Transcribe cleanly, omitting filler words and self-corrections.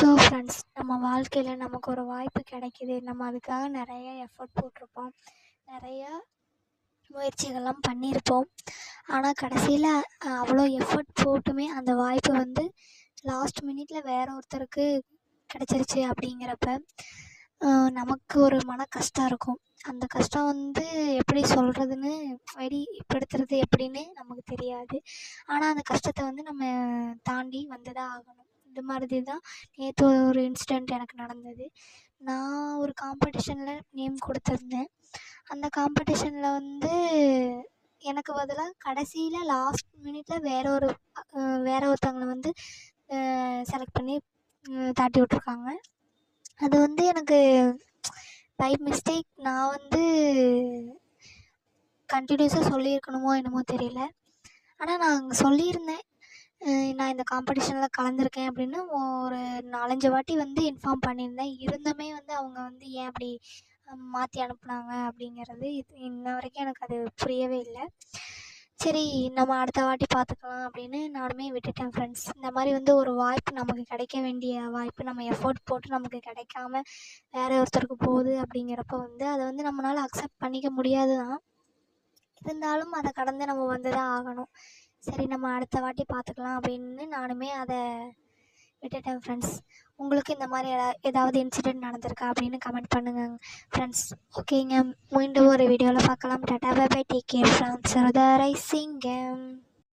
So friends, நம்ம வாழ்க்கையில் நமக்கு ஒரு வாய்ப்பு கிடைக்கிது. நம்ம அதுக்காக நிறைய எஃபர்ட் போட்டிருப்போம், நிறையா முயற்சிகள்லாம் பண்ணியிருப்போம். ஆனால் கடைசியில் அவ்வளோ எஃபர்ட் போட்டுமே அந்த வாய்ப்பு வந்து லாஸ்ட் மினிட்ல வேறு ஒருத்தருக்கு கிடச்சிருச்சு அப்படிங்கிறப்ப நமக்கு ஒரு மன கஷ்டம் இருக்கும். அந்த கஷ்டம் வந்து எப்படி சொல்கிறதுன்னு, வெளிப்படுத்துறது எப்படின்னு நமக்கு தெரியாது. ஆனால் அந்த கஷ்டத்தை வந்து நம்ம தாண்டி வந்து தான் ஆகணும். இந்த மாதிரி தான் நேற்று ஒரு இன்சிடெண்ட் எனக்கு நடந்தது. நான் ஒரு காம்படிஷனில் நேம் கொடுத்துருந்தேன். அந்த காம்படிஷனில் வந்து எனக்கு பதிலாக கடைசியில் லாஸ்ட் மினிட்ல வேற ஒருத்தவங்களை வந்து செலக்ட் பண்ணி தாட்டி விட்ருக்காங்க. அது வந்து எனக்கு பை மிஸ்டேக். நான் வந்து கண்டினியூஸாக சொல்லியிருக்கணுமோ என்னமோ தெரியல. ஆனால் நான் அங்கே சொல்லியிருந்தேன், நான் இந்த காம்படிஷனில் கலந்துருக்கேன் அப்படின்னு ஒரு 4-5 வாட்டி வந்து இன்ஃபார்ம் பண்ணியிருந்தேன். இருந்துமே வந்து அவங்க வந்து ஏன் அப்படி மாற்றி அனுப்புனாங்க அப்படிங்கிறது இன்ன வரைக்கும் எனக்கு அது புரியவே இல்லை. சரி, நம்ம அடுத்த வாட்டி பார்த்துக்கலாம் அப்படின்னு நானுமே விட்டுட்டேன் ஃப்ரெண்ட்ஸ். இந்த மாதிரி வந்து ஒரு வாய்ப்பு, நமக்கு கிடைக்க வேண்டிய வாய்ப்பு, நம்ம எஃபோர்ட் போட்டு நமக்கு கிடைக்காம வேற ஒருத்தருக்கு போகுது அப்படிங்கிறப்ப வந்து அதை வந்து நம்மளால் அக்செப்ட் பண்ணிக்க முடியாது தான். இருந்தாலும் அதை கடந்து நம்ம வந்து தான் ஆகணும். சரி, நம்ம அடுத்த வாட்டி பார்த்துக்கலாம் அப்படின்னு நானுமே அதை விட்டுட்டேன் ஃப்ரெண்ட்ஸ். உங்களுக்கு இந்த மாதிரி ஏதாவது இன்சிடெண்ட் நடந்திருக்கா அப்படின்னு கமெண்ட் பண்ணுங்கள் ஃப்ரெண்ட்ஸ். ஓகேங்க, மீண்டும் ஒரு வீடியோவில் பார்க்கலாம். Tata bye bye, take care friends. ரைசிங்கம்.